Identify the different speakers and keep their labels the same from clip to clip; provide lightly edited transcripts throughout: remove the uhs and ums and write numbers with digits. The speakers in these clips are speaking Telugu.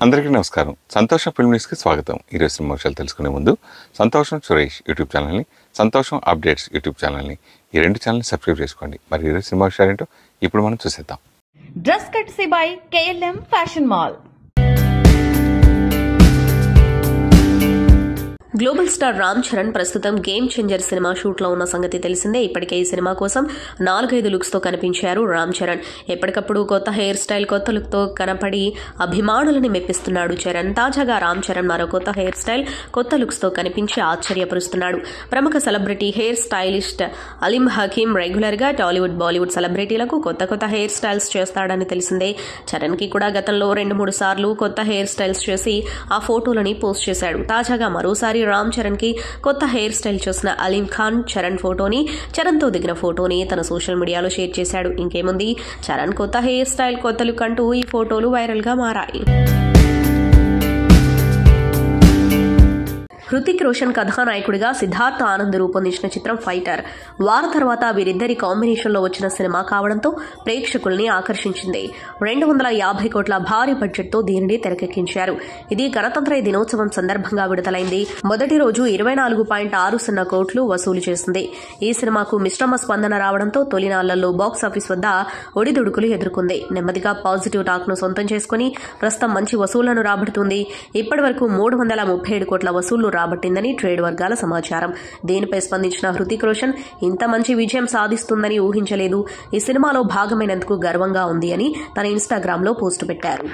Speaker 1: అందరికీ నమస్కారం. సంతోషం ఫిల్మ్ న్యూస్కి స్వాగతం. ఈరోజు సినిమా విషయాలు తెలుసుకునే ముందు సంతోషం సురేష్ యూట్యూబ్ ఛానల్ని, సంతోషం అప్డేట్స్ యూట్యూబ్ ఛానల్ని, ఈ రెండు ఛానల్ని సబ్స్క్రైబ్ చేసుకోండి. మరి ఈరోజు సినిమా విషయాలు ఏంటో ఇప్పుడు మనం చూసేద్దాం.
Speaker 2: Dress కట్సీ by KLM fashion mall.
Speaker 3: Global star Ram Charan ప్రస్తుతం గేమ్ చేంజర్ సినిమా షూట్లో ఉన్న సంగతి తెలిసిందే. ఇప్పటికే ఈ సినిమా కోసం 4-5 లుక్స్ తో కనిపించారు రామ్ చరణ్. ఎప్పటికప్పుడు కొత్త హెయిర్ స్టైల్, కొత్త లుక్ తో కనపడి అభిమానులని మెప్పిస్తున్నాడు చరణ్. తాజాగా రామ్ చరణ్ మరో కొత్త హెయిర్ స్టైల్, కొత్త లుక్స్ తో కనిపించి ఆశ్చర్యపరుస్తున్నాడు. ప్రముఖ celebrity hair stylist Aalim Hakim regular గా టాలీవుడ్, బాలీవుడ్ సెలబ్రిటీలకు కొత్త హెయిర్ స్టైల్స్ చేస్తాడని తెలిసిందే. చరణ్ కి కూడా గతంలో 2-3 సార్లు కొత్త హెయిర్ స్టైల్స్ చేసి ఆ ఫోటోలని పోస్ట్ చేశాడు. తాజాగా మరోసారి రామ్ చరణ్ కి కొత్త హెయిర్ స్టైల్ చేసిన అలీం ఖాన్ చరణ్ తో దిగిన ఫోటోని తన సోషల్ మీడియాలో షేర్ చేశాడు. ఇంకేముంది, చరణ్ కొత్త హెయిర్ స్టైల్, కొత్త లుక్ అంటూ ఈ ఫోటోలు వైరల్ గా మారాయి. హృతిక్ రోషన్ కథానాయకుడిగా సిద్ధార్థ్ ఆనంద్ రూపొందించిన చిత్రం ఫైటర్. వారం తర్వాత వీరిద్దరి కాంబినేషన్లో వచ్చిన సినిమా కావడంతో ప్రేక్షకుల్ని ఆకర్షించింది. 250 కోట్ల భారీ బడ్జెట్తో దీనిని తెరకెక్కించారు. ఇది గణతంత్ర దినోత్సవం సందర్భంగా విడుదలైంది. మొదటి రోజు 24.60 కోట్లు వసూలు చేసింది. ఈ సినిమాకు మిశ్రమ స్పందన రావడంతో తొలినాళ్లలో బాక్సాఫీస్ వద్ద ఒడిదుడుకులు ఎదుర్కొంది. నెమ్మదిగా పాజిటివ్ టాక్ ను సొంతం చేసుకుని ప్రస్తుతం మంచి వసూళ్లను రాబడుతుంది. ఇప్పటి వరకు 337 కోట్ల వసూళ్లు రాబట్టిందని ట్రేడ్ వర్గాల సమాచారం. దీనిపై స్పందించిన హృతిక్ రోషన్ ఇంత మంచి విజయం సాధిస్తుందని ఊహించలేదు, ఈ సినిమాలో భాగమైనందుకు గర్వంగా ఉంది అని తన ఇన్స్టాగ్రామ్ లో పోస్టు పెట్టారు.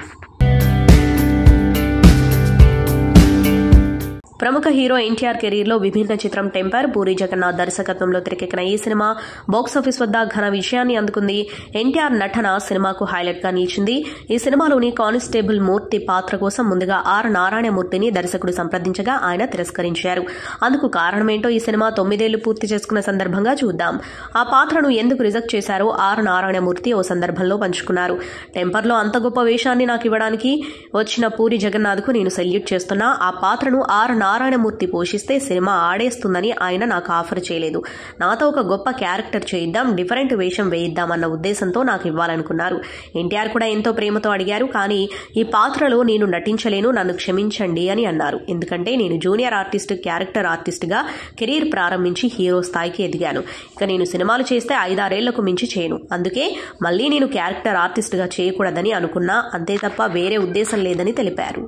Speaker 3: ప్రముఖ హీరో ఎన్టీఆర్ కెరీర్ లో విభిన్న చిత్రం టెంపర్. పూరి జగన్నాథ్ దర్శకత్వంలో తెరకెక్కిన ఈ సినిమా బాక్సాఫీస్ వద్ద ఘన విజయాన్ని అందుకుంది. ఎన్టీఆర్ నటన సినిమాకు హైలైట్ గా నిలిచింది. ఈ సినిమాలోని కానిస్టేబుల్ మూర్తి పాత్ర కోసం ముందుగా ఆర్ నారాయణమూర్తిని దర్శకుడు సంప్రదించగా ఆయన తిరస్కరించారు. అందుకు కారణమేంటో ఈ సినిమా 9 ఏళ్లు పూర్తి చేసుకున్న సందర్భంగా చూద్దాం. ఆ పాత్రను ఎందుకు రిజెక్ట్ చేశారో ఆర్ నారాయణమూర్తి ఓ సందర్భంలో పంచుకున్నారు. టెంపర్ లో అంత గొప్ప వేషాన్ని నాకు ఇవ్వడానికి వచ్చిన పూరి జగన్నాథ్ కు నేను సెల్యూట్ చేస్తున్నా. ఆ పాత్రను ఆర్ నారాయణమూర్తి పోషిస్తే సినిమా ఆడేస్తుందని ఆయన నాకు ఆఫర్ చేయలేదు. నాతో ఒక గొప్ప క్యారెక్టర్ చేయిద్దాం, డిఫరెంట్ వేషం వేయిద్దామన్న ఉద్దేశంతో నాకు ఇవ్వాలనుకున్నారు. ఎన్టీఆర్ కూడా ఎంతో ప్రేమతో అడిగారు, కానీ ఈ పాత్రలో నేను నటించలేను, నన్ను క్షమించండి అని అన్నారు. ఎందుకంటే నేను జూనియర్ ఆర్టిస్ట్, క్యారెక్టర్ ఆర్టిస్ట్ గా కెరీర్ ప్రారంభించి హీరో స్థాయికి ఎదిగాను. ఇక నేను సినిమాలు చేస్తే 5-6 ఏళ్లకు మించి చేయను. అందుకే మళ్లీ నేను క్యారెక్టర్ ఆర్టిస్ట్ గా చేయకూడదని అనుకున్నా, అంతే తప్ప వేరే ఉద్దేశం లేదని తెలిపారు.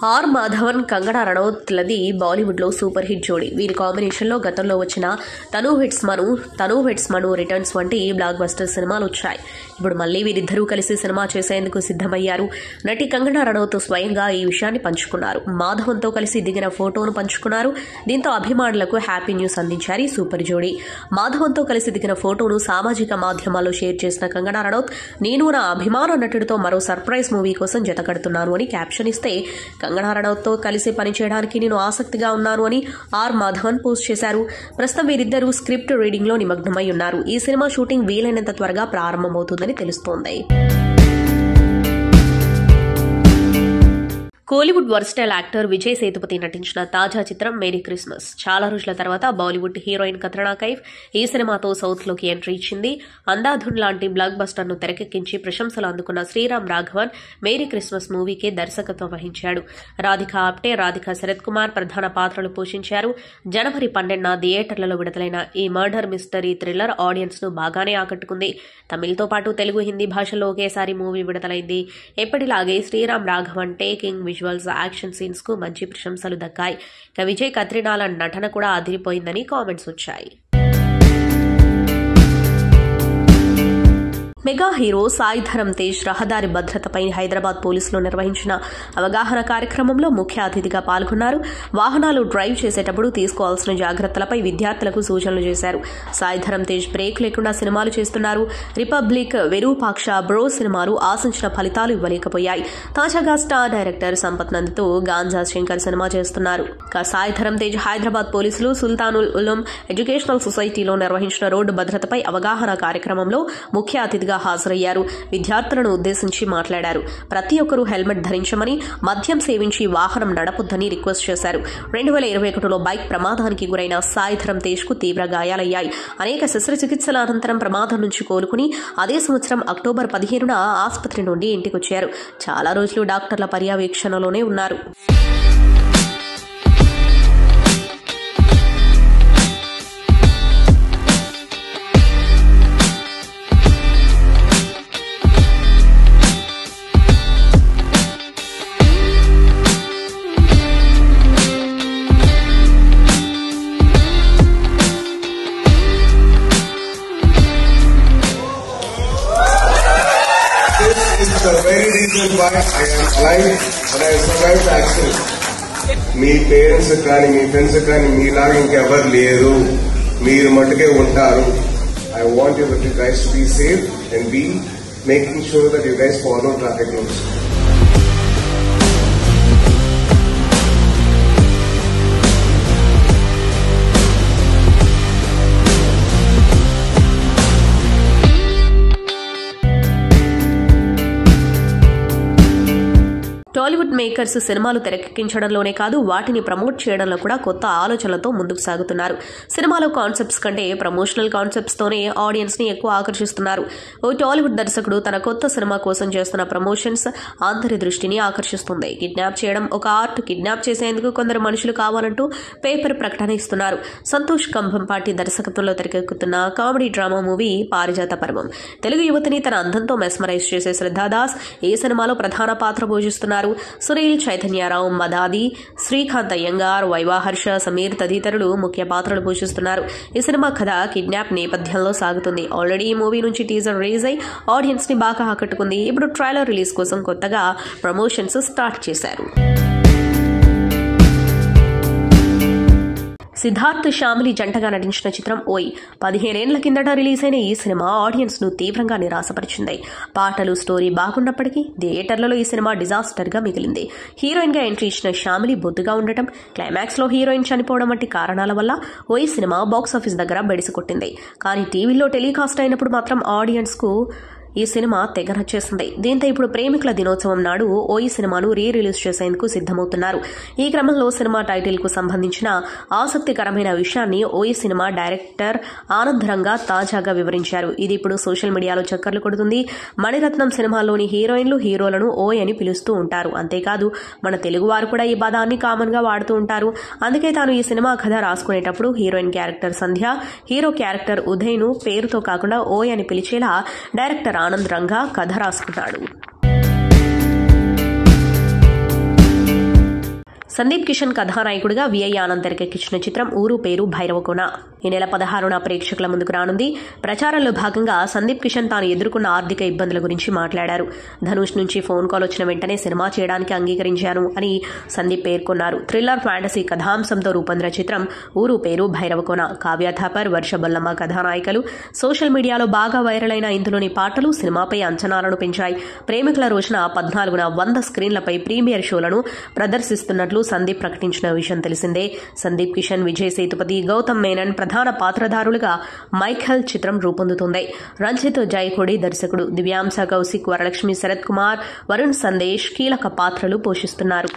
Speaker 3: ఆర్ మాధవన్, కంగనా రనౌత్లది బాలీవుడ్ లో సూపర్ హిట్ జోడీ. వీరి కాంబినేషన్ లో గతంలో వచ్చిన తను హిట్స్ మను రిటర్న్స్ వంటి బ్లాక్ బస్టర్ సినిమాలు వచ్చాయి. ఇప్పుడు మళ్లీ వీరిద్దరూ కలిసి సినిమా చేసేందుకు సిద్దమయ్యారు. నటి కంగనా రనౌత్ స్వయంగా ఈ విషయాన్ని పంచుకున్నారు. మాధవన్ తో కలిసి దిగిన ఫోటోను పంచుకున్నారు. దీంతో అభిమానులకు హ్యాపీ న్యూస్ అందించారు ఈ సూపర్ జోడీ. మాధవన్ తో కలిసి దిగిన ఫోటోను సామాజిక మాధ్యమాల్లో షేర్ చేసిన కంగనా రనౌత్, నేను నా అభిమాన నటుడితో మరో సర్ప్రైజ్ మూవీ కోసం జతకడుతున్నాను అని క్యాప్షన్ ఇస్తే, కంగనా రనౌత్ తో కలిసి పనిచేయడానికి నేను ఆసక్తిగా ఉన్నాను అని ఆర్ మాధవన్ పోస్ట్ చేశారు. ప్రస్తుతం వీరిద్దరూ స్క్రిప్ట్ రీడింగ్ లో నిమగ్నమై ఉన్నారు. ఈ సినిమా షూటింగ్ వీలైనంత త్వరగా ప్రారంభమవుతుందని తెలుస్తోంది. కోలీవుడ్ వర్స్టైల్ యాక్టర్ విజయ్ సేతుపతి నటించిన తాజా చిత్రం మేరీ క్రిస్మస్. చాలా రోజుల తర్వాత బాలీవుడ్ హీరోయిన్ కత్రినా కైఫ్ ఈ సినిమాతో సౌత్ లోకి ఎంట్రీ ఇచ్చింది. అంధాధున్ లాంటి బ్లాక్ బస్టర్ ను తెరకెక్కించి ప్రశంసలు అందుకున్న శ్రీరామ్ రాఘవన్ మేరీ క్రిస్మస్ మూవీకి దర్శకత్వం వహించాడు. రాధికా ఆప్టే, రాధికా శరత్ కుమార్ ప్రధాన పాత్రలు పోషించారు. జనవరి 12న థియేటర్లలో విడుదలైన ఈ మర్డర్ మిస్టరీ థ్రిల్లర్ ఆడియన్స్ ను బాగానే ఆకట్టుకుంది. తమిళతో పాటు తెలుగు, హిందీ భాషల్లో ఒకేసారి మూవీ విడుదలైంది. ఎప్పటిలాగే Sriram Raghavan taking, visuals, action scenes కు మంచి ప్రశంసలు దక్కాయి. ఇక విజయ్, కత్రినాల నటన కూడా అదిరిపోయిందని కామెంట్స్ వచ్చాయి. మెగా హీరో సాయి ధరమ్ తేజ్ రహదారి భద్రతపై హైదరాబాద్ పోలీసులు నిర్వహించిన అవగాహన కార్యక్రమంలో ముఖ్య అతిథిగా పాల్గొన్నారు. వాహనాలు డ్రైవ్ చేసేటప్పుడు తీసుకోవాల్సిన జాగ్రత్తలపై విద్యార్థులకు సూచనలు చేశారు. సాయి ధరమ్ తేజ్ బ్రేక్ లేకుండా సినిమాలు చేస్తున్నారు. రిపబ్లిక్, విరూపాక్ష, బ్రో సినిమాలు ఆశించిన ఫలితాలు ఇవ్వలేకపోయాయి. తాజాగా స్టార్ డైరెక్టర్ సంపత్ నంద్తో గాంజా శంకర్ సినిమా చేస్తున్నారు. సాయి ధరమ్ తేజ్ హైదరాబాద్ పోలీసులు సుల్తానుల్ ఉలూం ఎడ్యుకేషనల్ సొసైటీలో నిర్వహించిన రోడ్డు భద్రతపై అవగాహన కార్యక్రమంలో ముఖ్య అతిథిగా అతిథిగా హాజరయ్యారు. విద్యార్థులను ఉద్దేశించి మాట్లాడారు. ప్రతి ఒక్కరూ హెల్మెట్ ధరించమని, మద్యం సేవించి వాహనం నడపొద్దని రిక్వెస్ట్ చేశారు. 2021లో బైక్ ప్రమాదానికి గురైన సాయి ధరమ్ తేజ్ కు తీవ్ర గాయాలయ్యాయి. అనేక శస్త్రచికిత్సల అనంతరం ప్రమాదం నుంచి కోలుకుని అదే సంవత్సరం అక్టోబర్ 15న ఆసుపత్రి నుండి ఇంటికొచ్చారు. చాలా రోజులు డాక్టర్ల పర్యవేక్షణలోనే ఉన్నారు.
Speaker 4: The very reason why I am alive and I survived the accident. Me parents కానీ మీ ఫ్రెండ్స్ కానీ మీలాగా ఇంకెవరు లేరు, మీరు మటుకే ఉంటారు. I want you guys to be safe and be making sure that you guys follow traffic rules.
Speaker 3: Tollywood makers సినిమాలు తెరకెక్కించడంలోనే కాదు, వాటిని ప్రమోట్ చేయడంలో కూడా కొత్త ఆలోచనలతో ముందుకు సాగుతున్నారు. సినిమాలో కాన్సెప్ట్స్ కంటే ప్రమోషనల్ కాన్సెప్ట్స్ తోనే ఆడియన్స్ ని ఎక్కువ ఆకర్షిస్తున్నారు. ఓ టాలీవుడ్ దర్శకుడు తన కొత్త సినిమా కోసం చేస్తున్న ప్రమోషన్స్ అందరి దృష్టిని ఆకర్షిస్తుంది. కిడ్నాప్ చేయడం ఒక ఆర్ట్, కిడ్నాప్ చేసేందుకు కొందరు మనుషులు కావాలంటూ పేపర్ ప్రకటన ఇస్తున్నారు. సంతోష్ కంభంపాటి దర్శకత్వంలో తెరకెక్కుతున్న కామెడీ డ్రామా మూవీ పారిజాత పర్వం తెలుగు యువతిని తన అందంతో మెస్మరైజ్ చేసే శ్రద్ధాదాస్ ఈ సినిమాలో ప్రధాన పాత్ర పోషిస్తున్నారు. సునీల్, చైతన్యరావు, మదాది, శ్రీకాంత్ అయ్యంగార్, వైవాహర్ష, సమీర్ తదితరులు ముఖ్య పాత్రలు పోషిస్తున్నారు. ఈ సినిమా కథ కిడ్నాప్ నేపథ్యంలో సాగుతుంది. ఆల్రెడీ ఈ మూవీ నుంచి టీజర్ రిలీజ్ అయి ఆడియన్స్ ని బాగా ఆకట్టుకుంది. ఇప్పుడు ట్రైలర్ రిలీజ్ కోసం కొత్తగా ప్రమోషన్స్ స్టార్ట్ చేశారు. సిద్ధార్థ్, శ్యామిలి జంటగా నటించిన చిత్రం ఓయ్ 15 ఏళ్ల కిందట రిలీజ్ అయిన ఈ సినిమా ఆడియన్స్ ను తీవ్రంగా నిరాశపరిచింది. పాటలు, స్టోరీ బాగున్నప్పటికీ థియేటర్లలో ఈ సినిమా డిజాస్టర్ గా మిగిలింది. హీరోయిన్ గా ఎంట్రీ ఇచ్చిన శ్యామిలి బొద్దుగా ఉండటం, క్లైమాక్స్ లో హీరోయిన్ చనిపోవడం వంటి కారణాల వల్ల ఓయ్ సినిమా బాక్సాఫీస్ దగ్గర బెడిసికొట్టింది. కానీ టీవీలో టెలికాస్ట్ అయినప్పుడు మాత్రం ఆడియన్స్ కు ఈ సినిమా తెగ నచ్చేసింది. దీంతో ఇప్పుడు ప్రేమికుల దినోత్సవం నాడు ఓయి సినిమాను రీ రిలీజ్ చేసేందుకు సిద్దమవుతున్నారు. ఈ క్రమంలో సినిమా టైటిల్ కు సంబంధించిన ఆసక్తికరమైన విషయాన్ని ఓయి సినిమా డైరెక్టర్ ఆనందరంగా తాజాగా వివరించారు. ఇది ఇప్పుడు సోషల్ మీడియాలో చక్కర్లు కొడుతుంది. మణిరత్నం సినిమాల్లోని హీరోయిన్లు, హీరోలను ఓయ్ అని పిలుస్తూ ఉంటారు. అంతేకాదు మన తెలుగు వారు కూడా ఈ పదాన్ని కామన్ గా వాడుతూ ఉంటారు. అందుకే తాను ఈ సినిమా కథ రాసుకునేటప్పుడు హీరోయిన్ క్యారెక్టర్ సంధ్య, హీరో క్యారెక్టర్ ఉదయ్ ను పేరుతో కాకుండా ఓయ్ అని పిలిచేలా డైరెక్టర్ ఆనంద్ రంగా కథ రాసుకున్నాడు. సందీప్ కిషన్ కథానాయకుడిగా విఐ ఆనంద్ తెరకెక్కించిన చిత్రం ఊరు పేరు భైరవకోన ఈ నెల 16న ప్రేక్షకుల ముందుకు రానుంది. ప్రచారంలో భాగంగా సందీప్ కిషన్ తాను ఎదుర్కొన్న ఆర్థిక ఇబ్బందుల గురించి మాట్లాడారు. ధనుష్ నుంచి ఫోన్ కాల్ వచ్చిన వెంటనే సినిమా చేయడానికి అంగీకరించాను అని సందీప్ పేర్కొన్నారు. థ్రిల్లర్ ఫ్యాంటసీ కథాంశంతో రూపొందిన చిత్రం ఊరు పేరు భైరవకోన. కావ్య థాపర్, వర్ష బొల్లమ్మ కథానాయికలు. సోషల్ మీడియాలో బాగా వైరల్ అయిన ఇందులోని పాటలు సినిమాపై అంచనాలను పెంచాయి. ప్రేమికుల రోజున 14న 100 స్క్రీన్లపై ప్రీమియర్ షోలను ప్రదర్శిస్తున్నట్లు సందీప్ ప్రకటించిన విషయం తెలిసిందే. సందీప్ కిషన్, విజయ్ సేతుపతి, గౌతమ్ మేనన్ ప్రధాన పాత్రధారులుగా మైఖేల్ చిత్రం రూపొందుతుంది. రంజిత్ జైకోడి దర్శకుడు. దివ్యాంశ, కౌశిక్, వరలక్ష్మి, శరత్ కుమార్, వరుణ్ సందేశ్ కీలక పాత్రలు పోషిస్తున్నారు.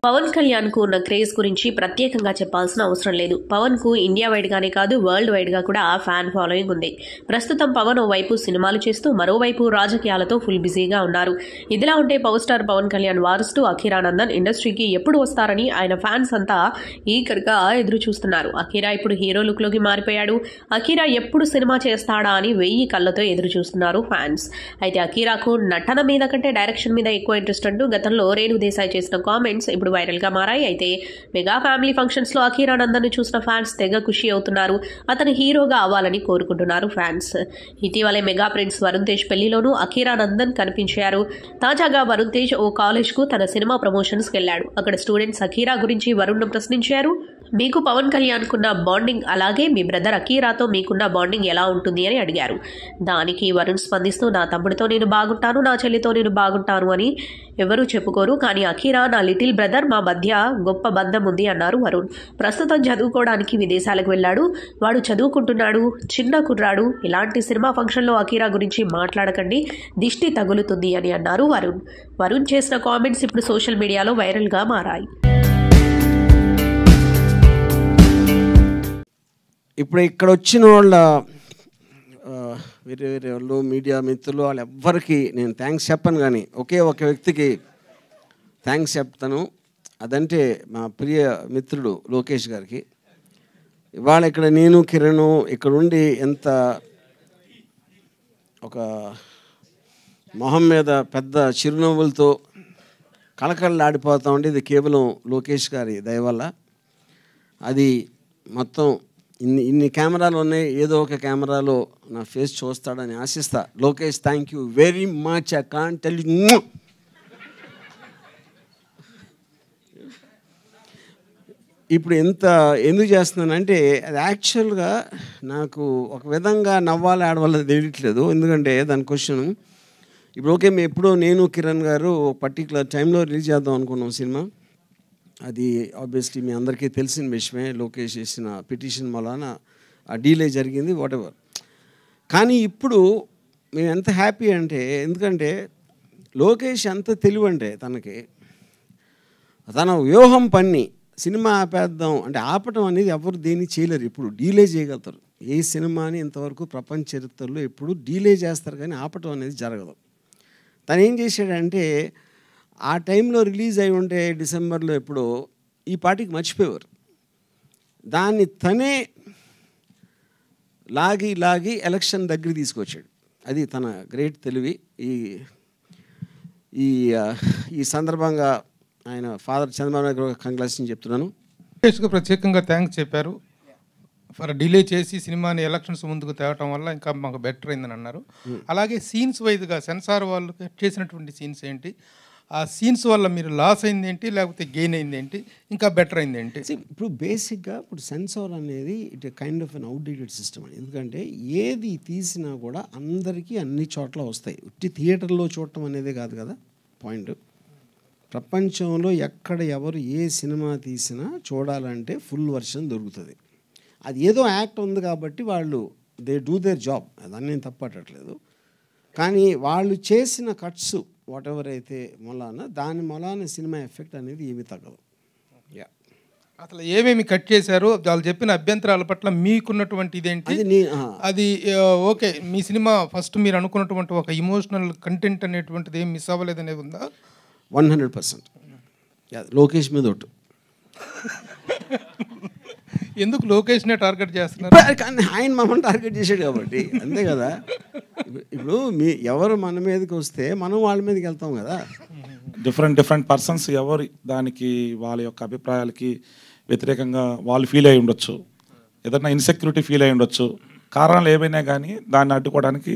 Speaker 3: పవన్ కళ్యాణ్ కు ఉన్న క్రేజ్ గురించి ప్రత్యేకంగా చెప్పాల్సిన అవసరం లేదు. పవన్ కు ఇండియా వైడ్ గానే కాదు, వరల్డ్ వైడ్ గా కూడా ఫ్యాన్ ఫాలోయింగ్ ఉంది. ప్రస్తుతం పవన్ ఓవైపు సినిమాలు చేస్తూ మరోవైపు రాజకీయాలతో ఫుల్ బిజీగా ఉన్నారు. ఇదిలా ఉంటే పవర్ స్టార్ పవన్ కళ్యాణ్ వారసుడు అఖీరానందన్ ఇండస్ట్రీకి ఎప్పుడు వస్తారని ఆయన ఫ్యాన్స్ అంతా ఈగర్గా ఎదురు చూస్తున్నారు. అఖీరా ఇప్పుడు హీరో లుక్ లోకి మారిపోయాడు. అఖీరా ఎప్పుడు సినిమా చేస్తాడా అని 1000 కళ్లతో ఎదురు చూస్తున్నారు ఫ్యాన్స్. అయితే అఖీరాకు నటన మీద కంటే డైరెక్షన్ మీద ఎక్కువ ఇంట్రెస్ట్ అంటూ గతంలో రేణు దేశాయ్ చేసిన కామెంట్స్ ఇప్పుడు వైరల్ గా మారాయి. అయితే మెగా ఫ్యామిలీ ఫంక్షన్స్ లో అఖీరానందన్ ను చూసిన ఫ్యాన్స్ తెగ ఖుషి అవుతున్నారు. అతను హీరోగా అవ్వాలని కోరుకుంటున్నారు ఫ్యాన్స్. ఇటీవలే మెగా ప్రిన్స్ వరుణ్ తేజ్ పెళ్లిలోనూ అఖీరానందన్ కనిపించారు. తాజాగా వరుణ్ తేజ్ ఓ కాలేజ్ కు తన సినిమా ప్రమోషన్స్ కెళ్లాడు. అక్కడ స్టూడెంట్స్ అఖీరా గురించి వరుణ్ ను ప్రశ్నించారు. మీకు పవన్ కళ్యాణ్కున్న బాండింగ్ అలాగే మీ బ్రదర్ అకీరాతో మీకున్న బాండింగ్ ఎలా ఉంటుంది అని అడిగారు. దానికి వరుణ్ స్పందిస్తూ, నా తమ్ముడితో నేను బాగుంటాను, నా చెల్లితో నేను బాగుంటాను అని ఎవరూ చెప్పుకోరు, కానీ అకీరా నా లిటిల్ బ్రదర్, మా మధ్య గొప్ప బంధం ఉంది అన్నారు వరుణ్. ప్రస్తుతం చదువుకోవడానికి విదేశాలకు వెళ్ళాడు, వాడు చదువుకుంటున్నాడు, చిన్న కుర్రాడు, ఇలాంటి సినిమా ఫంక్షన్లో అకీరా గురించి మాట్లాడకండి, దిష్టి తగులుతుంది అని అన్నారు వరుణ్. వరుణ్ చేసిన కామెంట్స్ ఇప్పుడు సోషల్ మీడియాలో వైరల్గా మారాయి.
Speaker 5: ఇప్పుడు ఇక్కడ వచ్చిన వాళ్ళ వేరే వేరే వాళ్ళు మీడియా మిత్రులు వాళ్ళు ఎవ్వరికి నేను థ్యాంక్స్ చెప్పను, కానీ ఒకే ఒక వ్యక్తికి థ్యాంక్స్ చెప్తాను. అదంటే మా ప్రియ మిత్రుడు లోకేష్ గారికి. ఇవాళ ఇక్కడ నేను కిరణ్ ఇక్కడ ఉండి ఎంత ఒక మొహం మీద పెద్ద చిరునవ్వులతో కళకళలాడిపోతూ ఉండి, ఇది కేవలం లోకేష్ గారి దయ వల్ల. అది మొత్తం ఇన్ని కెమెరాలు ఉన్నాయి, ఏదో ఒక కెమెరాలో నా ఫేస్ చూస్తాడని ఆశిస్తా. Lokesh, thank you very much. I can't tell you. ఇప్పుడు ఎందుకు చేస్తున్నానంటే అది యాక్చువల్గా నాకు ఒక విధంగా నవ్వాలి ఆడవాళ్ళది తెలియట్లేదు. ఎందుకంటే దాని క్వశ్చన్ ఇప్పుడు ఓకే, మేము ఎప్పుడో నేను కిరణ్ గారు ఒక పర్టికులర్ టైంలో రిలీజ్ చేద్దాం అనుకున్నాం సినిమా. అది ఆబ్వియస్లీ మీ అందరికీ తెలిసిన విషయమే. లోకేష్ చేసిన పిటిషన్ వలన ఆ డీలే జరిగింది, వాట్ ఎవర్. కానీ ఇప్పుడు మేము ఎంత హ్యాపీ అంటే, ఎందుకంటే లోకేష్ ఎంత తెలివి అంటే తన వ్యూహం పన్ని సినిమా ఆపేద్దాం అంటే ఆపటం అనేది ఎవరు దేన్ని చేయలేరు. ఇప్పుడు డీలే చేయగలుగుతారు. ఏ సినిమాని ఇంతవరకు ప్రపంచ చరిత్రలో ఎప్పుడు డీలే చేస్తారు, కానీ ఆపటం అనేది జరగదు. తను ఏం చేశాడంటే ఆ టైంలో రిలీజ్ అయి ఉంటే డిసెంబర్లో ఎప్పుడో ఈ పార్టీకి మర్చిపోయేవారు. దాన్ని తనే లాగి ఎలక్షన్ దగ్గర తీసుకొచ్చాడు. అది తన గ్రేట్ తెలివి. ఈ సందర్భంగా ఆయన ఫాదర్ చంద్రబాబు నాయుడు కంగ్రాచులేషన్ చెప్తున్నాను.
Speaker 6: ప్రత్యేకంగా థ్యాంక్స్ చెప్పారు. ఫర్ డిలే చేసి సినిమాని ఎలక్షన్స్ ముందుకు తేవటం వల్ల ఇంకా మాకు బెటర్ అయిందని అన్నారు. అలాగే సీన్స్ వైజ్గా సెన్సార్ వాళ్ళు కట్ చేసినటువంటి సీన్స్ ఏంటి, ఆ సీన్స్ వల్ల మీరు లాస్ అయింది ఏంటి, లేకపోతే గెయిన్ అయింది ఏంటి, ఇంకా బెటర్ అయింది ఏంటి?
Speaker 5: ఇప్పుడు బేసిక్గా ఇప్పుడు సెన్సార్ అనేది it kind of an outdated system అని. ఎందుకంటే ఏది తీసినా కూడా అందరికీ అన్ని చోట్ల వస్తాయి. ఉట్టి థియేటర్లో చూడటం అనేది కాదు కదా పాయింట్. ప్రపంచంలో ఎక్కడ ఎవరు ఏ సినిమా తీసినా చూడాలంటే ఫుల్ వర్షన్ దొరుకుతుంది. అది ఏదో యాక్ట్ ఉంది కాబట్టి వాళ్ళు దే డూ దేర్ జాబ్, దాన్ని నేను తప్పట్టట్లేదు. కానీ వాళ్ళు చేసిన కట్స్ వాట్ ఎవర్ అయితే దాని మొలాన సినిమా ఎఫెక్ట్ అనేది ఏమీ తగ్గదు.
Speaker 6: అసలు ఏమేమి కట్ చేశారు, వాళ్ళు చెప్పిన అభ్యంతరాల పట్ల మీకున్నటువంటి ఇదేంటి? అది ఓకే, మీ సినిమా ఫస్ట్ మీరు అనుకున్నటువంటి ఒక ఇమోషనల్ కంటెంట్ అనేటువంటిది ఏం మిస్ అవ్వలేదు అనేది ఉందా?
Speaker 5: 100%. లోకేష్ మీద ఒట్టు.
Speaker 6: ఎందుకు లోకేష్నే టార్గెట్ చేస్తున్నారు?
Speaker 5: కానీ ఆయన మమ్మల్ని టార్గెట్ చేశాడు కాబట్టి అంతే కదా. ఇప్పుడు ఎవరు మన మీదకి వస్తే మనం వాళ్ళ మీదకి వెళ్తాం కదా.
Speaker 7: డిఫరెంట్ పర్సన్స్ ఎవరు దానికి వాళ్ళ యొక్క అభిప్రాయాలకి వ్యతిరేకంగా వాళ్ళు ఫీల్ అయి ఉండొచ్చు, ఏదైనా ఇన్సెక్యూరిటీ ఫీల్ అయి ఉండొచ్చు. కారణాలు ఏమైనా కానీ దాన్ని అడ్డుకోవడానికి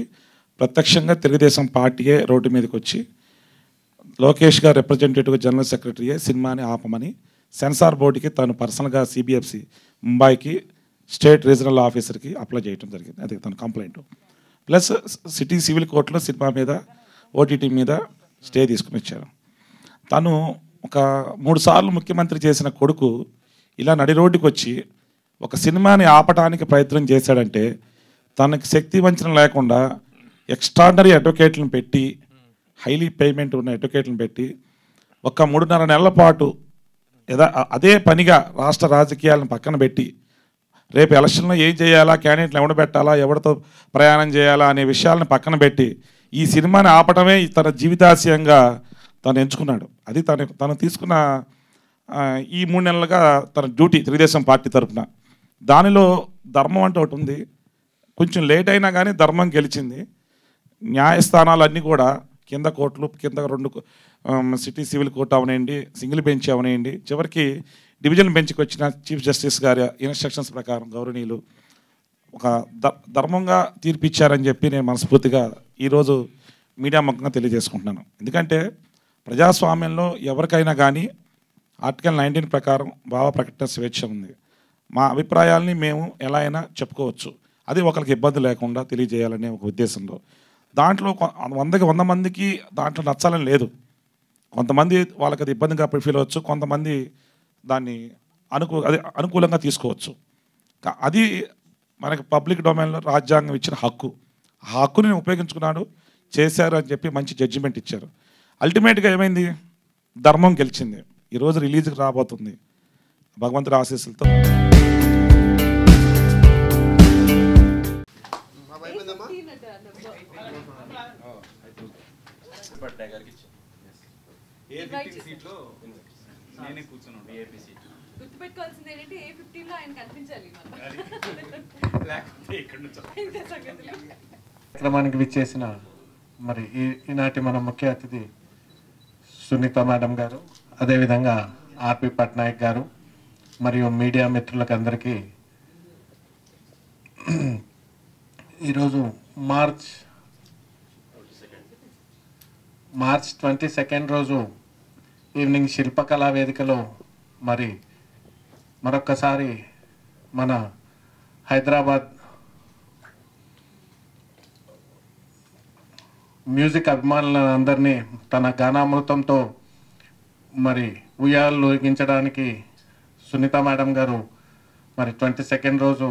Speaker 7: ప్రత్యక్షంగా తెలుగుదేశం పార్టీయే రోడ్డు మీదకి వచ్చి లోకేష్ గారు రిప్రజెంటేటివ్ జనరల్ సెక్రటరీయే సినిమాని ఆపమని సెన్సార్ బోర్డుకి తను పర్సనల్గా సిబిఎఫ్సి ముంబైకి స్టేట్ రీజనల్ ఆఫీసర్కి అప్లై చేయడం జరిగింది. అది తన కంప్లైంట్. ప్లస్ సిటీ సివిల్ కోర్టులో సినిమా మీద ఓటీటీ మీద స్టే తీసుకుని ఇచ్చారు. తను ఒక 3 సార్లు ముఖ్యమంత్రి చేసిన కొడుకు ఇలా నడి రోడ్డుకి వచ్చి ఒక సినిమాని ఆపటానికి ప్రయత్నం చేశాడంటే తనకి శక్తి వంచన లేకుండా ఎక్స్ట్రాడినరీ అడ్వకేట్లను పెట్టి, హైలీ పేమెంట్ ఉన్న అడ్వకేట్లను పెట్టి ఒక 3.5 నెలల పాటు అదే పనిగా రాష్ట్ర రాజకీయాలను పక్కన పెట్టి రేపు ఎలక్షన్లో ఏం చేయాలా, క్యాండిడేట్లు ఎవడ పెట్టాలా, ఎవరితో ప్రయాణం చేయాలా అనే విషయాలను పక్కన పెట్టి ఈ సినిమాని ఆపటమే తన జీవితాశయంగా తను ఎంచుకున్నాడు. అది తను తీసుకున్న ఈ 3 నెలలుగా తన డ్యూటీ తెలుగుదేశం పార్టీ తరఫున. దానిలో ధర్మం అంటే ఒకటి ఉంది. కొంచెం లేట్ అయినా కానీ ధర్మం గెలిచింది. న్యాయస్థానాలన్నీ కూడా కింద కోర్టులు, కింద 2 సిటీ సివిల్ కోర్టు అవనేయండి, సింగిల్ బెంచ్ అవనేయండి, చివరికి డివిజన్ బెంచ్కి వచ్చిన చీఫ్ జస్టిస్ గారి ఇన్స్ట్రక్షన్స్ ప్రకారం గౌరవనీయులు ఒక ధర్మంగా తీర్పిచ్చారని చెప్పి నేను మనస్ఫూర్తిగా ఈరోజు మీడియా ముఖంగా తెలియజేసుకుంటున్నాను. ఎందుకంటే ప్రజాస్వామ్యంలో ఎవరికైనా కానీ ఆర్టికల్ 19 ప్రకారం భావ ప్రకటన స్వేచ్ఛ ఉంది. మా అభిప్రాయాల్ని మేము ఎలా అయినా చెప్పుకోవచ్చు, అది ఒకరికి ఇబ్బంది లేకుండా తెలియజేయాలనే ఒక ఉద్దేశంలో. దాంట్లో 100కి 100 మందికి దాంట్లో నచ్చాలని లేదు. కొంతమంది వాళ్ళకి అది ఇబ్బందిగా ఫీల్ అవ్వచ్చు, కొంతమంది దాన్ని అనుకూలంగా తీసుకోవచ్చు. అది మనకి పబ్లిక్ డొమైన్లో రాజ్యాంగం ఇచ్చిన హక్కు. ఆ హక్కుని ఉపయోగించుకున్నాడు, చేశారు అని చెప్పి మంచి జడ్జిమెంట్ ఇచ్చారు. అల్టిమేట్గా ఏమైంది, ధర్మం గెలిచింది. ఈరోజు రిలీజ్కి రాబోతుంది భగవంతుడి ఆశీస్సులతో.
Speaker 8: గుర్తుపెట్టుకోవాల్సింది ఏంటంటే A15లో ఆయన కనిపించాలి.
Speaker 9: కార్యక్రమానికి విచ్చేసిన మరి ఈనాటి మన ముఖ్య అతిథి సునీత మేడం గారు, అదేవిధంగా ఆర్పి పట్నాయక్ గారు మరియు మీడియా మిత్రులకు అందరికీ ఈరోజు మార్చ్ 22 రోజు ఈవినింగ్ శిల్పకళా వేదికలో మరి మరొక్కసారి మన హైదరాబాద్ మ్యూజిక్ అభిమానులందరినీ తన గానామృతంతో మరి ఉయ్యాలు ఊగించడానికి సునీత మేడం గారు మరి 22 రోజు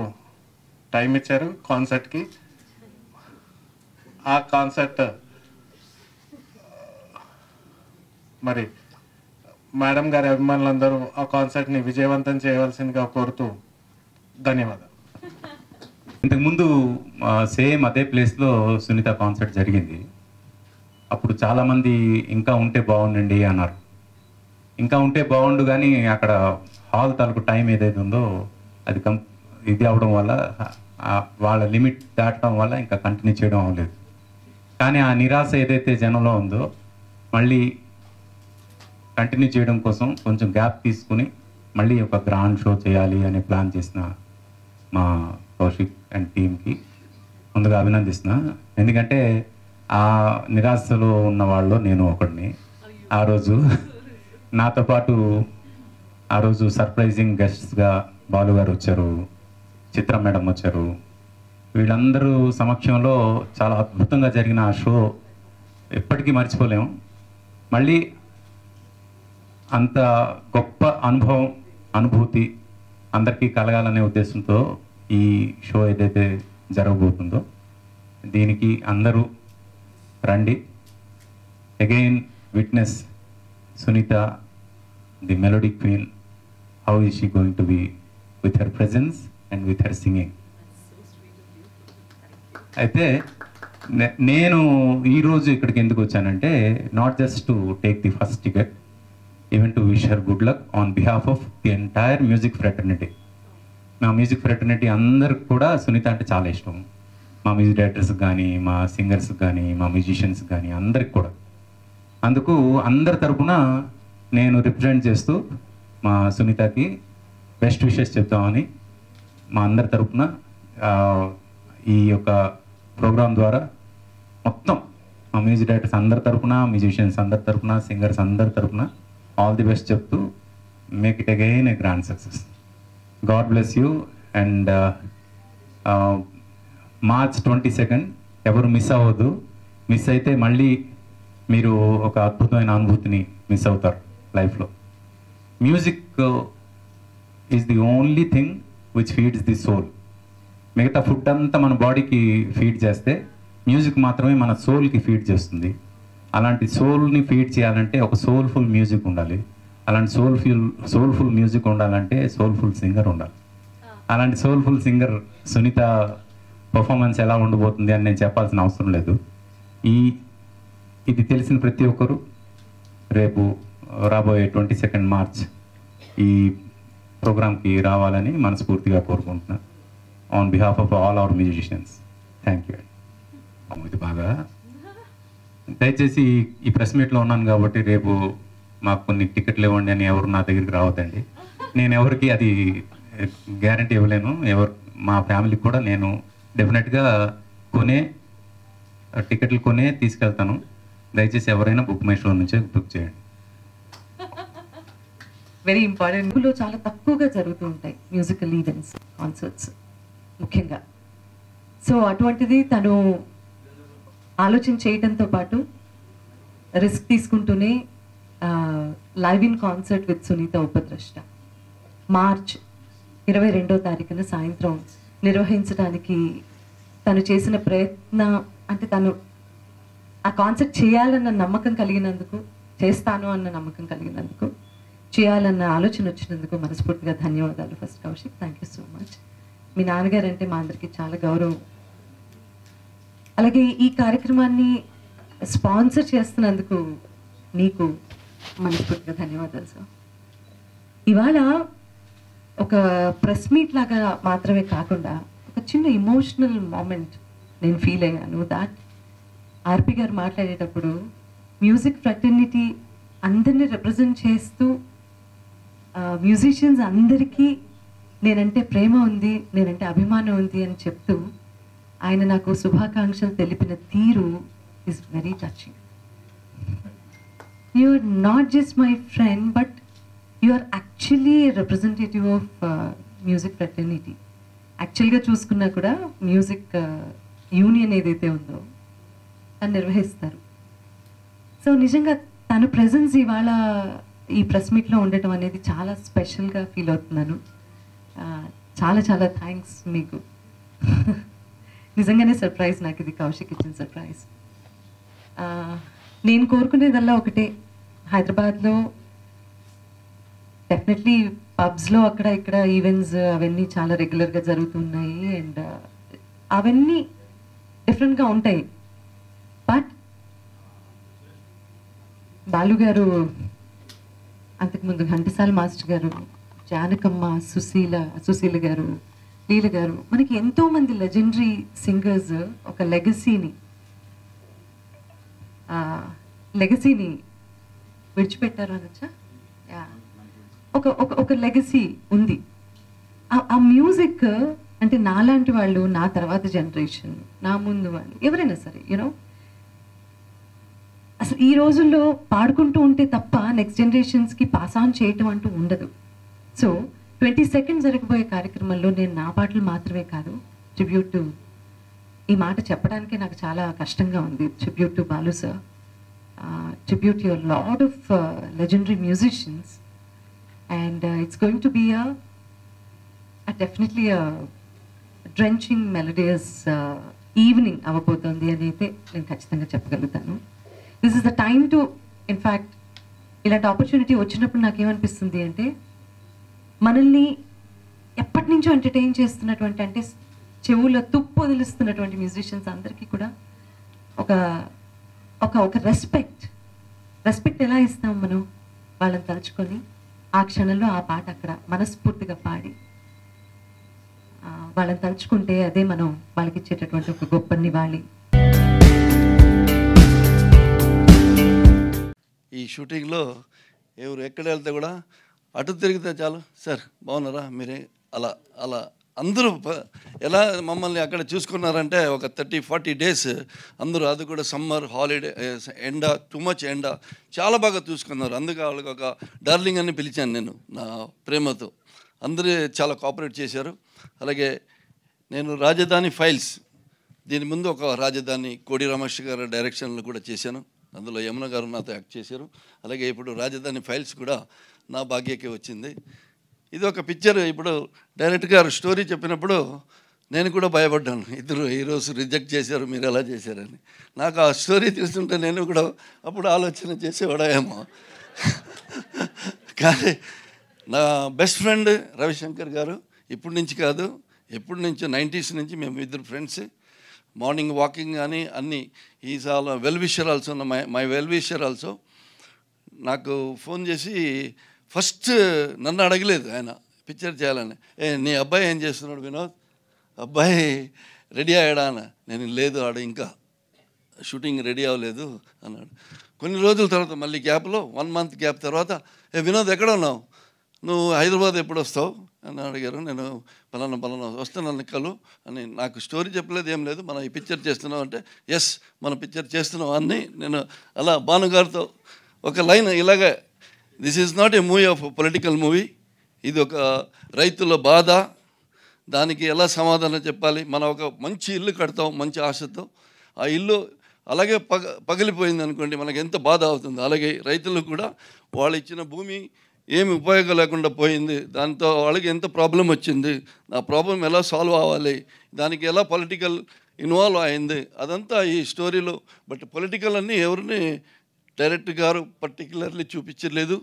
Speaker 9: టైం ఇచ్చారు కాన్సర్ట్కి. ఆ కాన్సర్ట్ మరి మేడం గారి అభిమానులందరూ ఆ కాన్సర్ట్ని విజయవంతం చేయవలసిందిగా కోరుతూ ధన్యవాదాలు.
Speaker 10: ఇంతకుముందు సేమ్ అదే ప్లేస్లో సునీత కాన్సర్ట్ జరిగింది. అప్పుడు చాలామంది ఇంకా ఉంటే బాగుండండి అన్నారు. ఇంకా ఉంటే బాగుండు, కానీ అక్కడ హాల్ తాలూకు టైం ఏదైతే ఉందో అది ఇది అవడం వల్ల వాళ్ళ లిమిట్ దాటడం వల్ల ఇంకా కంటిన్యూ చేయడం అవ్వలేదు. కానీ ఆ నిరాశ ఏదైతే జనంలో ఉందో మళ్ళీ కంటిన్యూ చేయడం కోసం కొంచెం గ్యాప్ తీసుకుని మళ్ళీ ఒక గ్రాండ్ షో చేయాలి అనే ప్లాన్ చేసిన మా కౌశిక్ అండ్ టీమ్కి ముందుగా అభినందిస్తున్నా. ఎందుకంటే ఆ నిరాశలో ఉన్న వాళ్ళు నేను ఒకడిని. ఆ రోజు నాతో పాటు ఆ రోజు సర్ప్రైజింగ్ గెస్ట్స్గా బాలు గారు వచ్చారు, చిత్ర మేడం వచ్చారు. వీళ్ళందరూ సమక్షంలో చాలా అద్భుతంగా జరిగిన ఆ షో ఎప్పటికీ మర్చిపోలేము. మళ్ళీ అంత గొప్ప అనుభూతి అందరికీ కలగాలనే ఉద్దేశంతో ఈ షో ఏదైతే జరగబోతుందో దీనికి అందరూ రండి. Again witness Sunitha, the melody queen, how is she going to be with her presence and with her singing. అయితే నేను ఈరోజు ఇక్కడికి ఎందుకు వచ్చానంటే, not just to take the first ticket, even to wish her good luck on behalf of the entire music fraternity. మా మ్యూజిక్ ఫ్రెటర్నిటీ అందరికి కూడా సునీత అంటే చాలా ఇష్టం. మా మ్యూజిక్ డైరెక్టర్స్కి కానీ, మా సింగర్స్కి కానీ, మా మ్యూజిషియన్స్కి కానీ అందరికి కూడా. అందుకు అందరి తరపున నేను రిప్రజెంట్ చేస్తూ మా సునీతకి బెస్ట్ విషెస్ చెప్తామని మా అందరి తరపున ఈ యొక్క ప్రోగ్రాం ద్వారా మొత్తం మా మ్యూజిక్ డైరెక్టర్స్ అందరి తరపున, మ్యూజిషియన్స్ అందరి తరపున, సింగర్స్ అందరి తరపున ఆల్ ది బెస్ట్ చెప్తూ make it again A grand success. God bless you. And March 22 ఎవరు మిస్ అవ్వద్దు. మిస్ అయితే మళ్ళీ మీరు ఒక అద్భుతమైన అనుభూతిని మిస్ అవుతారు లైఫ్లో. Music is the only thing which feeds the soul. మిగతా ఫుడ్ అంతా మన బాడీకి ఫీడ్ చేస్తే మ్యూజిక్ మాత్రమే మన సోల్కి ఫీడ్ చేస్తుంది. అలాంటి సోల్ని ఫీడ్ చేయాలంటే ఒక సోల్ఫుల్ మ్యూజిక్ ఉండాలి. అలాంటి సోల్ఫుల్ మ్యూజిక్ ఉండాలంటే సోల్ఫుల్ సింగర్ ఉండాలి. అలాంటి సోల్ఫుల్ సింగర్ సునీత పర్ఫార్మెన్స్ ఎలా ఉండబోతుంది అని నేను చెప్పాల్సిన అవసరం లేదు. ఇది తెలిసిన ప్రతి ఒక్కరు రేపు రాబోయే 22 మార్చ్ ఈ ప్రోగ్రామ్కి రావాలని మనస్ఫూర్తిగా కోరుకుంటున్నాను on behalf of all our musicians. Thank you. ఇది బాగా దయచేసి ఈ ప్రెస్ మీట్లో ఉన్నాను కాబట్టి రేపు మాకు కొన్ని టికెట్లు ఇవ్వండి అని ఎవరు నా దగ్గరికి రావద్దండి. నేను ఎవరికి అది గ్యారంటీ ఇవ్వలేను. మా ఫ్యామిలీకి కూడా నేను డెఫినెట్గా టికెట్లు కొనే తీసుకెళ్తాను. దయచేసి ఎవరైనా బుక్ మై షో నుంచే బుక్ చేయండి.
Speaker 11: Very important. ఇందులో చాలా తక్కువగా జరుగుతూ ఉంటాయి మ్యూజికల్ ఈవెంట్స్, కాన్సర్ట్స్ ముఖ్యంగా. సో అటువంటిది తను ఆలోచన చేయడంతో పాటు రిస్క్ తీసుకుంటూనే live in concert with Sunitha Upadrashta March 22వ తారీఖున సాయంత్రం నిర్వహించడానికి తను చేసిన ప్రయత్నం, అంటే తను ఆ కాన్సర్ట్ చేయాలన్న నమ్మకం కలిగినందుకు, చేస్తాను అన్న నమ్మకం కలిగినందుకు, చేయాలన్న ఆలోచన వచ్చినందుకు మనస్ఫూర్తిగా ధన్యవాదాలు. First Kaushik, thank you so much. మీ నాన్నగారు అంటే మా అందరికీ చాలా గౌరవం. అలాగే ఈ కార్యక్రమాన్ని స్పాన్సర్ చేస్తున్నందుకు నీకు మనస్ఫూర్తిగా ధన్యవాదాలు సార్. ఇవాళ ఒక ప్రెస్ మీట్ లాగా మాత్రమే కాకుండా ఒక చిన్న ఇమోషనల్ మూమెంట్ నేను ఫీల్ అయ్యాను. దాట్ ఆర్పి గారు మాట్లాడేటప్పుడు మ్యూజిక్ ఫ్రెటర్నిటీ అందరినీ రిప్రజెంట్ చేస్తూ మ్యూజిషియన్స్ అందరికీ నేనంటే ప్రేమ ఉంది, నేనంటే అభిమానం ఉంది అని చెప్తూ ఆయన నాకు శుభాకాంక్షలు తెలిపిన తీరు is very touching. You are not just my friend, but you are actually representative of music fraternity. యాక్చువల్గా చూసుకున్నా కూడా మ్యూజిక్ యూనియన్ ఏదైతే ఉందో తను నిర్వహిస్తారు. సో నిజంగా తన ప్రెజెన్స్ ఇవాళ ఈ ప్రెస్ మీట్లో ఉండటం అనేది చాలా స్పెషల్గా ఫీల్ అవుతున్నాను. చాలా చాలా థ్యాంక్స్ మీకు. నిజంగానే సర్ప్రైజ్ నాకు ఇది, కౌశిక్ ఇచ్చిన సర్ప్రైజ్. నేను కోరుకునేదల్లా ఒకటే, హైదరాబాద్లో డెఫినెట్లీ పబ్స్లో అక్కడ ఇక్కడ ఈవెంట్స్ అవన్నీ చాలా రెగ్యులర్గా జరుగుతున్నాయి అండ్ అవన్నీ డిఫరెంట్గా ఉంటాయి. బట్ బాలు గారు, అంతకుముందు ఘంటసాల మాస్టర్ గారు, జానకమ్మ, సుశీల గారు, లీల గారు, మనకి ఎంతోమంది లెజెండరీ సింగర్స్ ఒక లెగసీని విడిచిపెట్టారు అనొచ్చా? ఒక లెగసీ ఉంది. ఆ మ్యూజిక్ అంటే నాలాంటి వాళ్ళు, నా తర్వాత జనరేషన్, నా ముందు వాళ్ళు ఎవరైనా సరే యూనో అసలు ఈ రోజుల్లో పాడుకుంటూ ఉంటే తప్ప నెక్స్ట్ జనరేషన్స్కి పాస్ ఆన్ చేయటం అంటూ ఉండదు. సో 22nd జరగబోయే కార్యక్రమంలో నేను నా పాటలు మాత్రమే కాదు, ట్రిబ్యూట్ టు, ఈ మాట చెప్పడానికే నాకు చాలా కష్టంగా ఉంది, tribute to Balu sir, tribute your lot of legendary musicians and it's going to be definitely drenching melodious evening అవ్వబోతోంది అని అయితే నేను ఖచ్చితంగా చెప్పగలుగుతాను. This is the time to, in fact ఇలాంటి ఆపర్చునిటీ వచ్చినప్పుడు నాకేమనిపిస్తుంది అంటే, మనల్ని ఎప్పటి నుంచో ఎంటర్టైన్ చేస్తున్నటువంటి, అంటే చెవుల తుప్పు వదిలిస్తున్నటువంటి మ్యూజిషియన్స్ అందరికీ కూడా ఒక ఒక ఒక రెస్పెక్ట్ ఎలా ఇస్తాం మనం? వాళ్ళని తలుచుకొని ఆ క్షణంలో ఆ పాట అక్కడ మనస్ఫూర్తిగా పాడి వాళ్ళని తలుచుకుంటే అదే మనం వాళ్ళకి ఇచ్చేటటువంటి ఒక గొప్ప నివాళి.
Speaker 12: ఈ షూటింగ్లో ఎవరు ఎక్కడ వెళ్తే కూడా అటు తిరిగితే చాలు, సార్ బాగున్నారా మీరే, అలా అలా అందరూ ఎలా మమ్మల్ని అక్కడ చూసుకున్నారంటే ఒక 30-40 days అందరూ, అది కూడా సమ్మర్ హాలిడే, ఎండ, టూ మచ్ ఎండ, చాలా బాగా చూసుకున్నారు. అందుకే వాళ్ళకి ఒక డార్లింగ్ అని పిలిచాను నేను నా ప్రేమతో. అందరూ చాలా కోఆపరేట్ చేశారు. అలాగే నేను రాజధాని ఫైల్స్, దీని ముందు ఒక రాజధాని కోడి రమేష్ గారి డైరెక్షన్లో కూడా చేశాను, అందులో యమున గారు నాతో యాక్ట్ చేశారు. అలాగే ఇప్పుడు రాజధాని ఫైల్స్ కూడా నా భాగ్యకే వచ్చింది. ఇది ఒక పిక్చర్. ఇప్పుడు డైరెక్ట్ గారు స్టోరీ చెప్పినప్పుడు నేను కూడా భయపడ్డాను, ఇద్దరు హీరోస్ రిజెక్ట్ చేశారు, మీరు ఎలా చేశారని. నాకు ఆ స్టోరీ తెలుస్తుంటే నేను కూడా అప్పుడు ఆలోచన చేసేవాడేమో. కానీ నా బెస్ట్ ఫ్రెండ్ రవిశంకర్ గారు, ఇప్పటి నుంచి కాదు, ఎప్పటి నుంచో 90s నుంచి మేము ఇద్దరు ఫ్రెండ్స్. మార్నింగ్ వాకింగ్ కానీ అన్నీ. Is all well wisher also, my well wisher also. నాకు ఫోన్ చేసి ఫస్ట్ నన్ను అడగలేదు ఆయన పిక్చర్ చేయాలని, నీ అబ్బాయి ఏం చేస్తున్నాడు వినోద్, అబ్బాయి రెడీ అయ్యాడా అన్న. నేను లేదు, ఆడ ఇంకా షూటింగ్ రెడీ అవ్వలేదు అన్నాడు. కొన్ని రోజుల తర్వాత మళ్ళీ గ్యాప్లో 1 month గ్యాప్ తర్వాత, వినోద్ ఎక్కడ ఉన్నావు, నువ్వు హైదరాబాద్ ఎప్పుడు వస్తావు అని అడిగారు. నేను పలానా వస్తున్నాను కలు అని. నాకు స్టోరీ చెప్పలేదు, ఏం లేదు, మనం ఈ పిక్చర్ చేస్తున్నాం అంటే, ఎస్ మన పిక్చర్ చేస్తున్నాం అని నేను అలా భానుగారితో ఒక లైన్ ఇలాగే this is not a movie of political movie. ఇది ఒక రైతుల బాధ, దానికి ఎలా సమాధానం చెప్పాలి. మనం ఒక మంచి ఇల్లు కడతాం మంచి ఆశతో, ఆ ఇల్లు అలాగే పగిలిపోయింది అనుకోండి, మనకి ఎంత బాధ అవుతుంది. అలాగే రైతులకు కూడా వాళ్ళు ఇచ్చిన భూమి ఏమి ఉపయోగం లేకుండా పోయింది, దాంతో వాళ్ళకి ఎంత ప్రాబ్లం వచ్చింది, ఆ ప్రాబ్లం ఎలా సాల్వ్ అవ్వాలి, దానికి ఎలా పొలిటికల్ ఇన్వాల్వ్ అయింది, అదంతా ఈ స్టోరీలో. బట్ పొలిటికల్ అన్నీ ఎవరిని డైరెక్టర్ గారు పర్టికులర్లీ చూపించలేదు.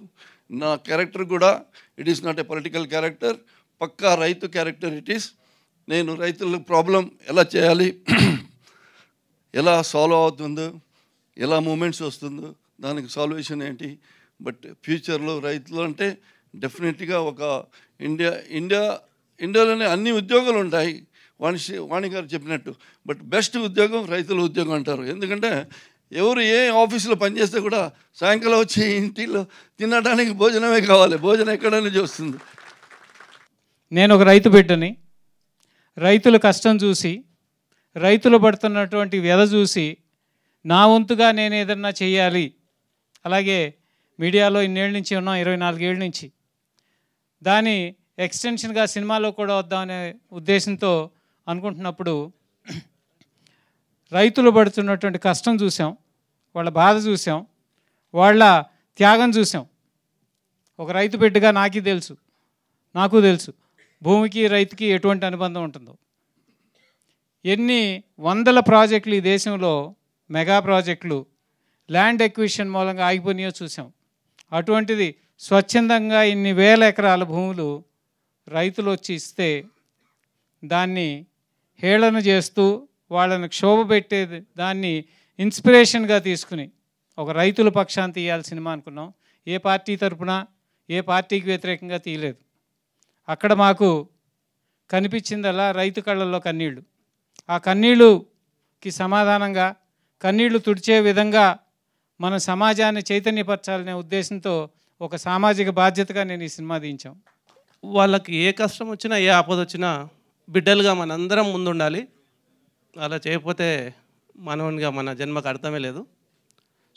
Speaker 12: నా క్యారెక్టర్ కూడా it is not a political character, పక్కా రైతు క్యారెక్టర్ ఇట్ ఈస్. నేను రైతుల ప్రాబ్లం ఎలా చేయాలి, ఎలా సాల్వ్ అవుతుందో, ఎలా మూమెంట్స్ వస్తుందో, దానికి సాల్వేషన్ ఏంటి. బట్ ఫ్యూచర్లో రైతులు అంటే డెఫినెట్గా ఒక ఇండియాలోనే అన్ని ఉద్యోగాలు ఉంటాయి, వాణి గారు చెప్పినట్టు. బట్ బెస్ట్ ఉద్యోగం రైతుల ఉద్యోగం అంటారు. ఎందుకంటే ఎవరు ఏ ఆఫీసులో పనిచేస్తే కూడా సాయంకాలం వచ్చి ఇంటిలో తినడానికి భోజనమే కావాలి, భోజనం ఎక్కడైనా చూస్తుంది.
Speaker 13: నేను ఒక రైతు బిడ్డని. రైతుల కష్టం చూసి, రైతులు పడుతున్నటువంటి వ్యధ చూసి నా వంతుగా నేను ఏదన్నా చేయాలి. అలాగే మీడియాలో ఇన్నేళ్ళ నుంచి ఉన్నాం, 24 ఏళ్ళ నుంచి. దాని ఎక్స్టెన్షన్గా సినిమాలో కూడా వద్దామనే ఉద్దేశంతో అనుకుంటున్నప్పుడు రైతులు పడుతున్నటువంటి కష్టం చూసాం, వాళ్ళ బాధ చూసాం, వాళ్ళ త్యాగం చూసాం. ఒక రైతు బిడ్డగా నాకు తెలుసు భూమికి రైతుకి ఎటువంటి అనుబంధం ఉంటుందో. ఎన్ని వందల ప్రాజెక్టులు ఈ దేశంలో, మెగా ప్రాజెక్టులు ల్యాండ్ ఎక్విజిషన్ మూలంగా ఆగిపోయినాయో చూసాం. అటువంటిది స్వచ్ఛందంగా ఇన్ని వేల ఎకరాల భూములు రైతులు వచ్చి ఇస్తే దాన్ని హేళన చేస్తూ వాళ్ళని క్షోభ పెట్టేది, దాన్ని ఇన్స్పిరేషన్గా తీసుకుని ఒక రైతుల పక్షాన్ని తీయాలి సినిమా అనుకున్నాం. ఏ పార్టీ తరపున, ఏ పార్టీకి వ్యతిరేకంగా తీయలేదు. అక్కడ మాకు కనిపించిందల్లా రైతు కళ్ళల్లో కన్నీళ్ళు. ఆ కన్నీళ్ళుకి సమాధానంగా, కన్నీళ్లు తుడిచే విధంగా మన సమాజాన్ని చైతన్యపరచాలనే ఉద్దేశంతో ఒక సామాజిక బాధ్యతగా నేను ఈ సినిమా తీయించాం.
Speaker 14: వాళ్ళకి ఏ కష్టం వచ్చినా, ఏ ఆపద వచ్చినా బిడ్డలుగా మనందరం ముందుండాలి. అలా చేయకపోతే మనవనిగా మన జన్మకు అర్థమే లేదు.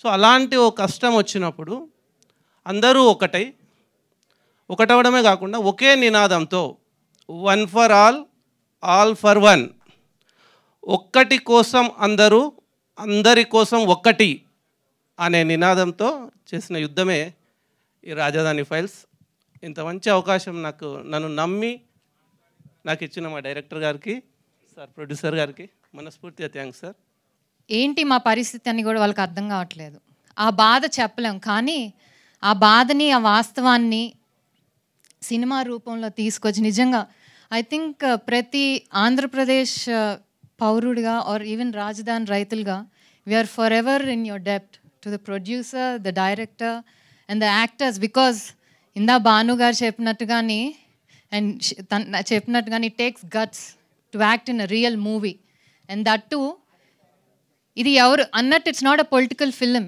Speaker 14: సో అలాంటి ఓ కష్టం వచ్చినప్పుడు అందరూ ఒకటవడమే కాకుండా ఒకే నినాదంతో, 1 for all, all for one, ఒక్కటి కోసం అందరూ, అందరి కోసం ఒక్కటి అనే నినాదంతో చేసిన యుద్ధమే ఈ రాజధాని ఫైల్స్. ఇంత మంచి అవకాశం నన్ను నమ్మి నాకు ఇచ్చిన మా డైరెక్టర్ గారికి, సార్ ప్రొడ్యూసర్ గారికి మనస్ఫూర్తిగా థ్యాంక్స్ సార్.
Speaker 15: ఏంటి మా పరిస్థితి అని కూడా వాళ్ళకి అర్థం కావట్లేదు. ఆ బాధ చెప్పలేం, కానీ ఆ బాధని, ఆ వాస్తవాన్ని సినిమా రూపంలో తీసుకొచ్చి నిజంగా ఐ థింక్ ప్రతి ఆంధ్రప్రదేశ్ పౌరుడిగా ఆర్ ఈవెన్ రాజధాని రైతులుగా we're forever in your డెప్ట్ to the producer, the director and the actors. Because ఇందా భాను గారు చెప్పినట్టుగాని it takes guts to act in a real movie. And that too ఇది ఎవరు అన్నట్టు it's not a political film,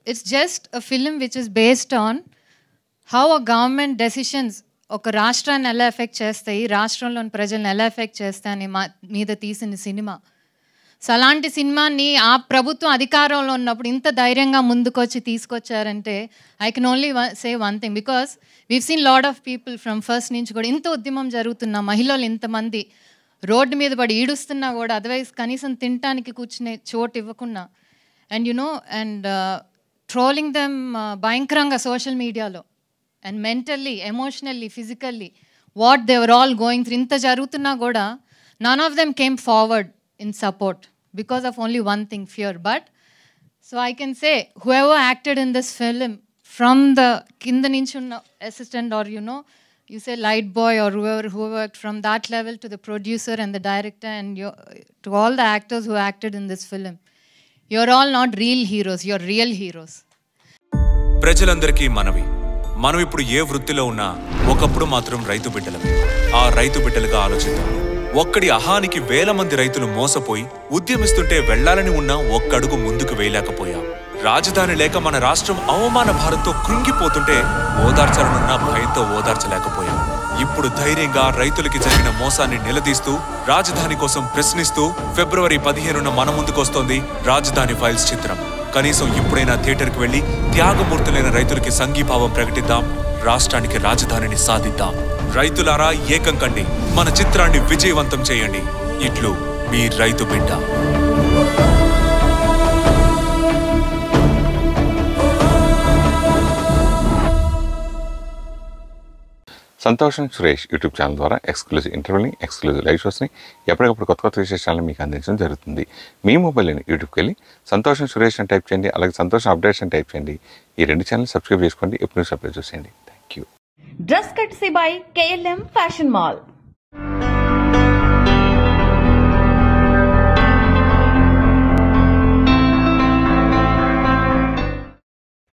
Speaker 15: it's just a film which is based on how a government decisions ఒక రాష్ట్రాన్ని ఎలా ఎఫెక్ట్ చేస్తాయి, రాష్ట్రంలోని ప్రజలను ఎలా ఎఫెక్ట్ చేస్తాయి అని మీద తీసిన సినిమా. సో అలాంటి సినిమాని ఆ ప్రభుత్వం అధికారంలో ఉన్నప్పుడు ఇంత ధైర్యంగా ముందుకొచ్చి తీసుకొచ్చారంటే I can only say one thing. Because we've seen lot of people from first నుంచి కూడా ఇంత ఉద్యమం జరుగుతున్న మహిళలు ఇంతమంది రోడ్డు మీద పడి ఈడుస్తున్నా కూడా అదర్వైజ్ కనీసం తినటానికి కూర్చునే చోటు ఇవ్వకుండా అండ్ అండ్ ట్రోలింగ్ దెమ్ భయంకరంగా సోషల్ మీడియాలో and mentally, emotionally, physically what they were all going through. ఇంత జరుగుతున్నా కూడా none of them came forward in support because of only one thing, fear. But so I can say whoever acted in this film, from the kinda ninchunna assistant or you say light boy or whoever worked from that level to the producer and the director and to all the actors who acted in this film, you're all not real heroes, you're real heroes.
Speaker 16: ప్రజలందరికీ మనం ఇప్పుడు ఏ వృత్తిలో ఉన్నా ఒకప్పుడు మాత్రం రైతు బిడ్డలమే. ఆ రైతు బిడ్డలుగా ఆలోచిద్దాం. ఒక్కడి అహానికి వేల మంది రైతులు మోసపోయి ఉద్యమిస్తుంటే వెళ్లాలని ఉన్నా ఒక్కడుగు ముందుకు వేయలేకపోయాం. రాజధాని లేక మన రాష్ట్రం అవమాన భారంతో కృంగిపోతుంటే ఓదార్చాలనున్నా భయంతో ఓదార్చలేకపోయాం. ఇప్పుడు ధైర్యంగా రైతులకి జరిగిన మోసాన్ని నిలదీస్తూ, రాజధాని కోసం ప్రశ్నిస్తూ ఫిబ్రవరి 15న మన ముందుకొస్తోంది రాజధాని ఫైల్స్ చిత్రం. కనీసం ఇప్పుడైనా థియేటర్కి వెళ్లి త్యాగమూర్తులైన రైతులకి సంఘీభావం ప్రకటిద్దాం, రాష్ట్రానికి రాజధానిని సాధిద్దాం. రైతులారా ఏకం కండి, మన చిత్రాన్ని విజయవంతం చేయండి. ఇట్లు మీ రైతు బిడ్డ.
Speaker 1: సంతోషం సురేష్ యూట్యూబ్ ఛానల్ ద్వారా ఎక్స్క్లూజివ్ ఇంటర్వ్యూని, ఎక్స్క్లూజివ్ లైవ్ షోస్ని, ఎప్పటికప్పుడు కొత్త కొత్త విశేషాలను మీకు అందించడం జరుగుతుంది. మీ మొబైల్ని యూట్యూబ్కి వెళ్ళి సంతోషం సురేష్ అని టైప్ చేయండి, అలాగే సంతోషం అప్డేట్స్ అని టైప్ చేయండి. ఈ 2 ఛానల్ సబ్స్క్రైబ్ చేసుకోండి, ఎప్పుడు సబ్స్క్రైబ్ చేసేయండి. Thank you.
Speaker 2: Dress కట్సీ by KLM fashion mall.